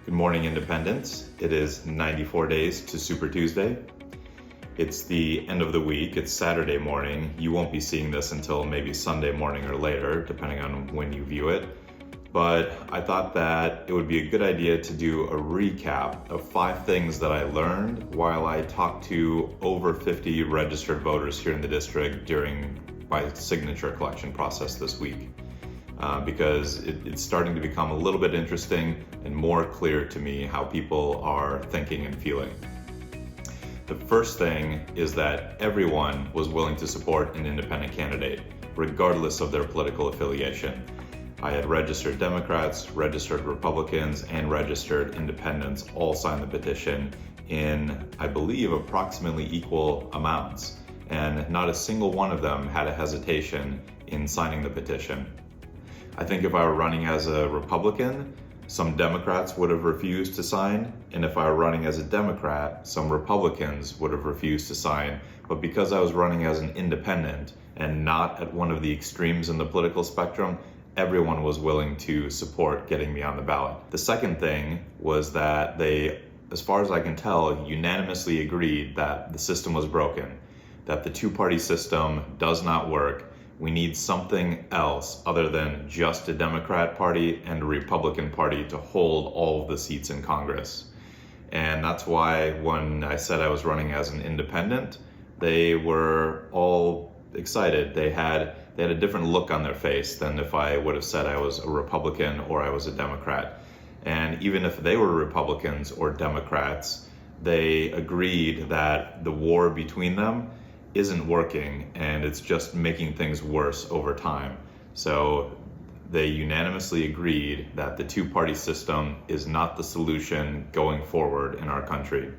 Good morning, Independents. It is 94 days to Super Tuesday. It's the end of the week. It's Saturday morning. You won't be seeing this until maybe Sunday morning or later, depending on when you view it. But I thought that it would be a good idea to do a recap of 5 things that I learned while I talked to over 50 registered voters here in the district during my signature collection process this week. Because it's starting to become a little bit interesting and more clear to me how people are thinking and feeling. The first thing is that everyone was willing to support an independent candidate, regardless of their political affiliation. I had registered Democrats, registered Republicans, and registered independents all sign the petition in, I believe, approximately equal amounts. And not a single one of them had a hesitation in signing the petition. I think if I were running as a Republican, some Democrats would have refused to sign, and if I were running as a Democrat, some Republicans would have refused to sign. But because I was running as an independent and not at one of the extremes in the political spectrum, everyone was willing to support getting me on the ballot. The second thing was that they, as far as I can tell, unanimously agreed that the system was broken, that the two-party system does not work. We need something else other than just a Democrat Party and a Republican Party to hold all of the seats in Congress. And that's why when I said I was running as an independent, they were all excited. They had a different look on their face than if I would have said I was a Republican or I was a Democrat. And even if they were Republicans or Democrats, they agreed that the war between them isn't working and it's just making things worse over time. So they unanimously agreed that the two-party system is not the solution going forward in our country.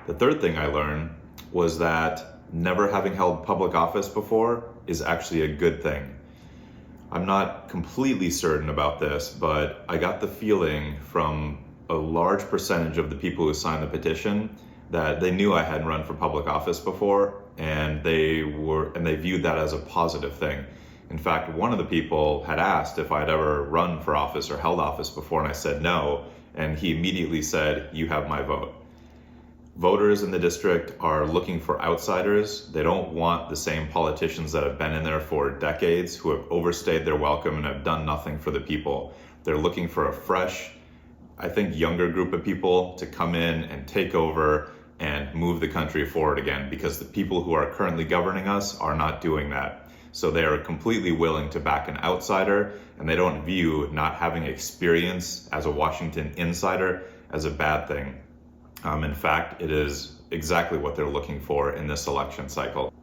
The third thing I learned was that never having held public office before is actually a good thing. I'm not completely certain about this, but I got the feeling from a large percentage of the people who signed the petition that they knew I hadn't run for public office before, and they viewed that as a positive thing. In fact, one of the people had asked if I'd ever run for office or held office before, and I said no, and he immediately said, "You have my vote." Voters in the district are looking for outsiders. They don't want the same politicians that have been in there for decades, who have overstayed their welcome and have done nothing for the people. They're looking for a fresh, I think, younger group of people to come in and take over and move the country forward again, because the people who are currently governing us are not doing that. So they are completely willing to back an outsider, and they don't view not having experience as a Washington insider as a bad thing. In fact, it is exactly what they're looking for in this election cycle.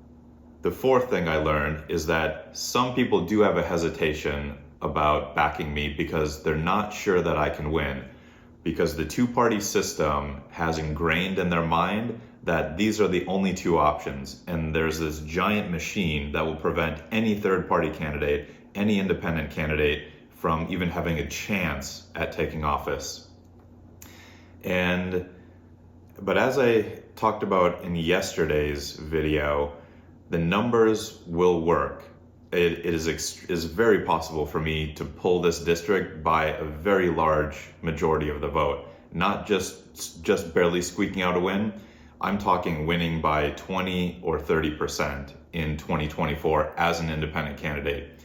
The fourth thing I learned is that some people do have a hesitation about backing me because they're not sure that I can win, because the two-party system has ingrained in their mind that these are the only two options, and there's this giant machine that will prevent any third-party candidate, any independent candidate, from even having a chance at taking office. But as I talked about in yesterday's video, the numbers will work. It is very possible for me to pull this district by a very large majority of the vote, not just barely squeaking out a win. I'm talking winning by 20 or 30% in 2024 as an independent candidate.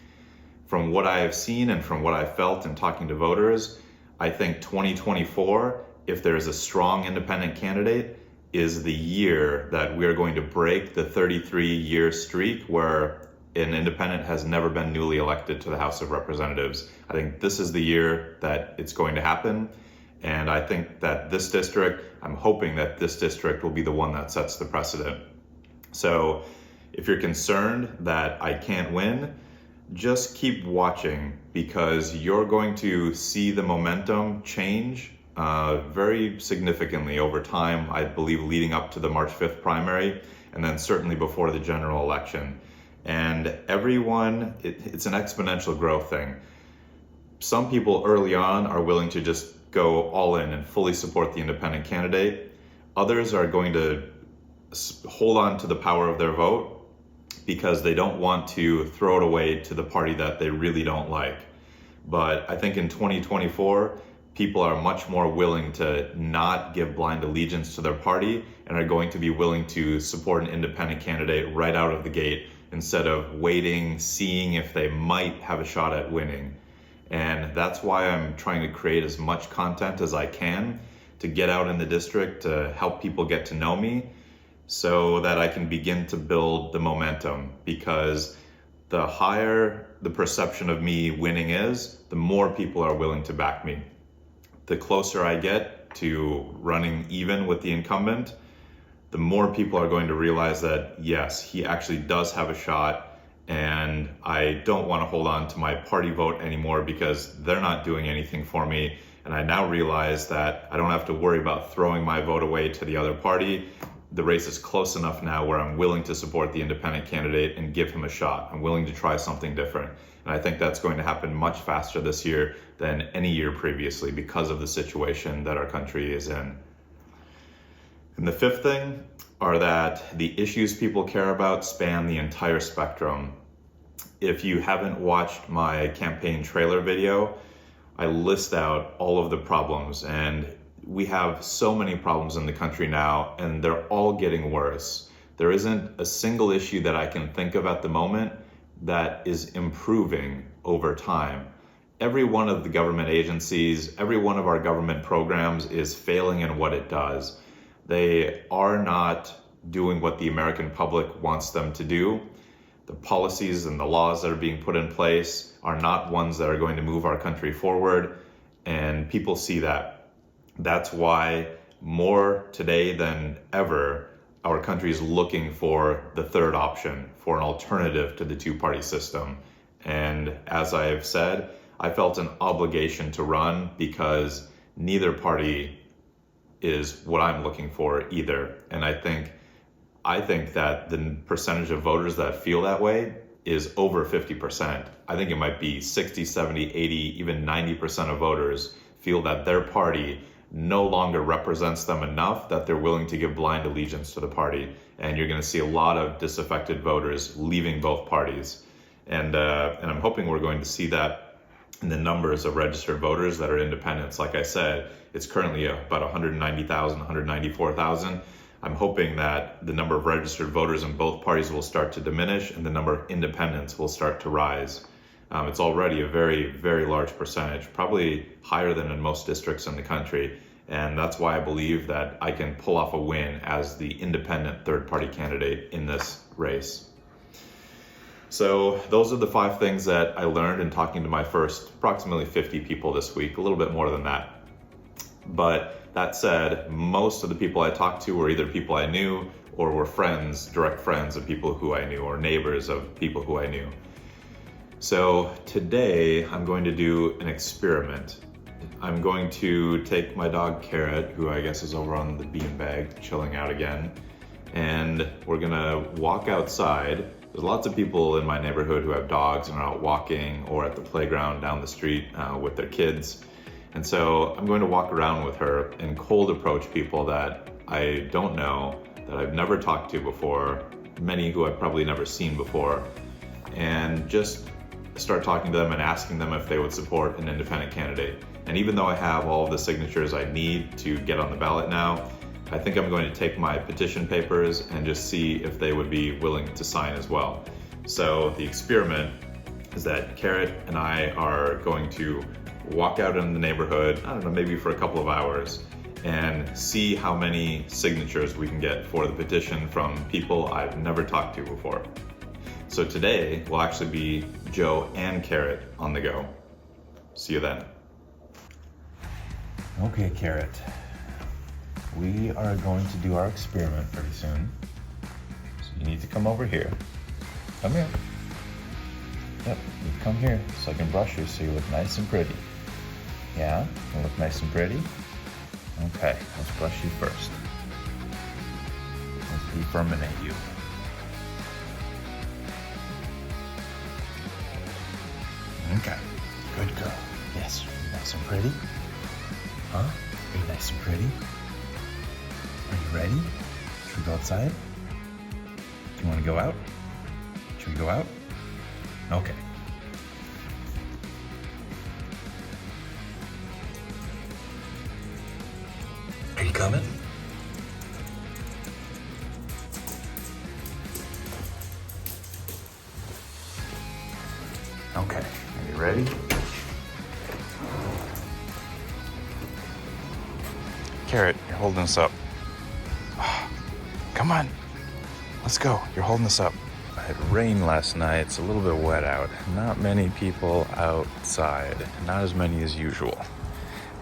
From what I have seen and from what I felt in talking to voters, I think 2024, if there is a strong independent candidate, is the year that we're going to break the 33-year streak where an independent has never been newly elected to the House of Representatives. I think this is the year that it's going to happen. And I think that this district, I'm hoping that this district will be the one that sets the precedent. So if you're concerned that I can't win, just keep watching, because you're going to see the momentum change very significantly over time, I believe, leading up to the March 5th primary, and then certainly before the general election. And everyone, it's an exponential growth thing. Some people early on are willing to just go all in and fully support the independent candidate. Others are going to hold on to the power of their vote because they don't want to throw it away to the party that they really don't like. But I think in 2024, people are much more willing to not give blind allegiance to their party and are going to be willing to support an independent candidate right out of the gate instead of waiting, seeing if they might have a shot at winning. And that's why I'm trying to create as much content as I can to get out in the district to help people get to know me so that I can begin to build the momentum, because the higher the perception of me winning is, the more people are willing to back me. The closer I get to running even with the incumbent, the more people are going to realize that, yes, he actually does have a shot, and I don't want to hold on to my party vote anymore because they're not doing anything for me. And I now realize that I don't have to worry about throwing my vote away to the other party. The race is close enough now where I'm willing to support the independent candidate and give him a shot. I'm willing to try something different. And I think that's going to happen much faster this year than any year previously because of the situation that our country is in. And the fifth thing are that the issues people care about span the entire spectrum. If you haven't watched my campaign trailer video, I list out all of the problems, and we have so many problems in the country now, and they're all getting worse. There isn't a single issue that I can think of at the moment that is improving over time. Every one of the government agencies, every one of our government programs is failing in what it does. They are not doing what the American public wants them to do. The policies and the laws that are being put in place are not ones that are going to move our country forward, and people see that. That's why more today than ever, our country is looking for the third option, for an alternative to the two-party system. And as I have said, I felt an obligation to run because neither party is what I'm looking for either. And I think that the percentage of voters that feel that way is over 50%. I think it might be 60, 70, 80, even 90% of voters feel that their party no longer represents them enough that they're willing to give blind allegiance to the party. And you're going to see a lot of disaffected voters leaving both parties. And I'm hoping we're going to see that in the numbers of registered voters that are independents. Like I said, it's currently about 190,000, 194,000. I'm hoping that the number of registered voters in both parties will start to diminish and the number of independents will start to rise. It's already a very, very large percentage, probably higher than in most districts in the country. And that's why I believe that I can pull off a win as the independent third-party candidate in this race. So those are the 5 things that I learned in talking to my first approximately 50 people this week, a little bit more than that. But that said, most of the people I talked to were either people I knew or were friends, direct friends of people who I knew, or neighbors of people who I knew. So today I'm going to do an experiment. I'm going to take my dog Carrot, who I guess is over on the beanbag chilling out again, and we're gonna walk outside. There's lots of people in my neighborhood who have dogs and are out walking or at the playground down the street with their kids. And so I'm going to walk around with her and cold approach people that I don't know, that I've never talked to before, many who I've probably never seen before, and just start talking to them and asking them if they would support an independent candidate. And even though I have all of the signatures I need to get on the ballot now, I think I'm going to take my petition papers and just see if they would be willing to sign as well. So the experiment is that Carrot and I are going to walk out in the neighborhood, I don't know, maybe for a couple of hours, and see how many signatures we can get for the petition from people I've never talked to before. So today will actually be Joe and Carrot on the go. See you then. Okay, Carrot. We are going to do our experiment pretty soon. So you need to come over here. Come here. Yep, you come here so I can brush you so you look nice and pretty. Yeah, you look nice and pretty? Okay, let's brush you first. Let's deferminate you. Okay, good girl. Yes, nice and pretty. Huh? Are you nice and pretty? Are you ready? Should we go outside? Do you want to go out? Should we go out? Okay. You coming? Okay, are you ready? Carrot, you're holding us up. Come on, let's go. You're holding us up. It rained last night. It's a little bit wet out. Not many people outside. Not as many as usual.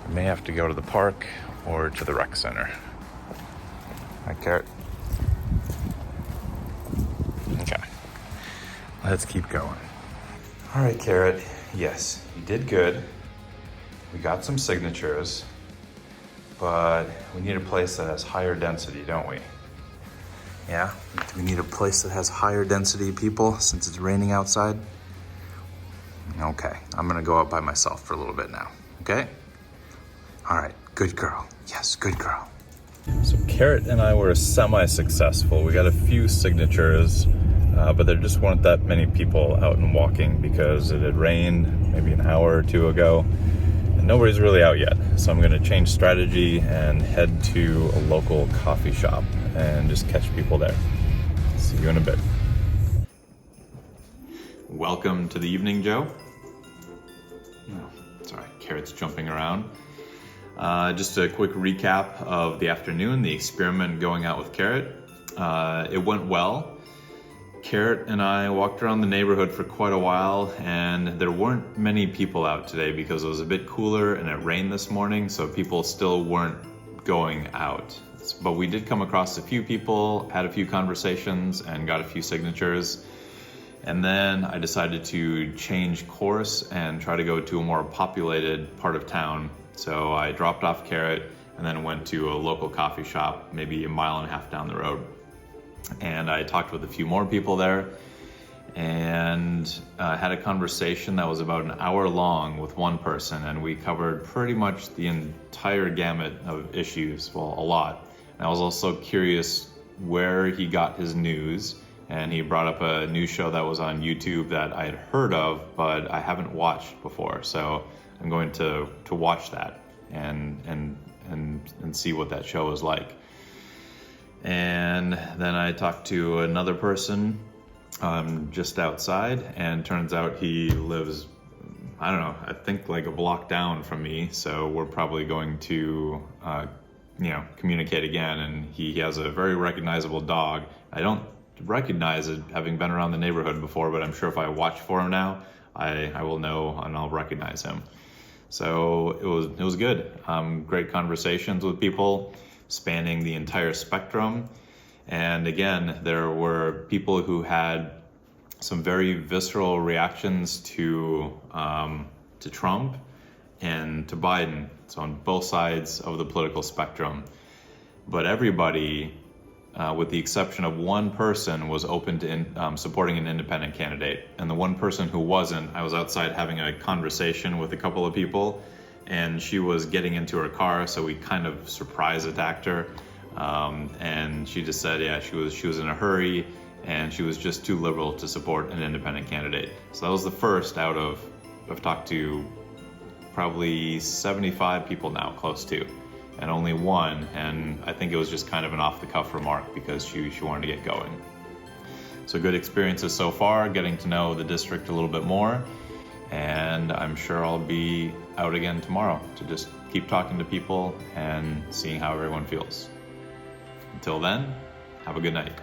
I may have to go to the park or to the rec center. Hi, Carrot. Okay, let's keep going. All right, Carrot. Yes, you did good. We got some signatures, but we need a place that has higher density, don't we? Yeah, we need a place that has higher density people since it's raining outside. Okay, I'm gonna go out by myself for a little bit now, okay? All right, good girl. Yes, good girl. So Carrot and I were semi-successful. We got a few signatures, but there just weren't that many people out and walking because it had rained maybe an hour or two ago. And nobody's really out yet. So I'm gonna change strategy and head to a local coffee shop and just catch people there. See you in a bit. Welcome to the evening, Joe. No, sorry, Carrot's jumping around. Just a quick recap of the afternoon, the experiment going out with Carrot. It went well. Carrot and I walked around the neighborhood for quite a while, and there weren't many people out today because it was a bit cooler and it rained this morning, so people still weren't going out. But we did come across a few people, had a few conversations, and got a few signatures. And then I decided to change course and try to go to a more populated part of town. So I dropped off Carrot and then went to a local coffee shop, maybe a mile and a half down the road. And I talked with a few more people there and had a conversation that was about an hour long with one person, and we covered pretty much the entire gamut of issues, well, a lot. And I was also curious where he got his news, and he brought up a news show that was on YouTube that I had heard of, but I haven't watched before. So I'm going to watch that and see what that show is like. And then I talked to another person just outside, and turns out he lives, I don't know, I think like a block down from me. So we're probably going to, communicate again. And he has a very recognizable dog. I don't recognize it having been around the neighborhood before, but I'm sure if I watch for him now, I will know and I'll recognize him. So it was good. Great conversations with people spanning the entire spectrum. And again, there were people who had some very visceral reactions to Trump and to Biden. So on both sides of the political spectrum. But everybody, with the exception of one person, was open to supporting an independent candidate. And the one person who wasn't, I was outside having a conversation with a couple of people, and she was getting into her car, so we kind of surprise attacked her. And she just said, yeah, she was in a hurry, and she was just too liberal to support an independent candidate. So that was the first out of, I've talked to probably 75 people now, close to, and only one, and I think it was just kind of an off-the-cuff remark because she wanted to get going. So good experiences so far, getting to know the district a little bit more, and I'm sure I'll be out again tomorrow to just keep talking to people and seeing how everyone feels. Until then, have a good night.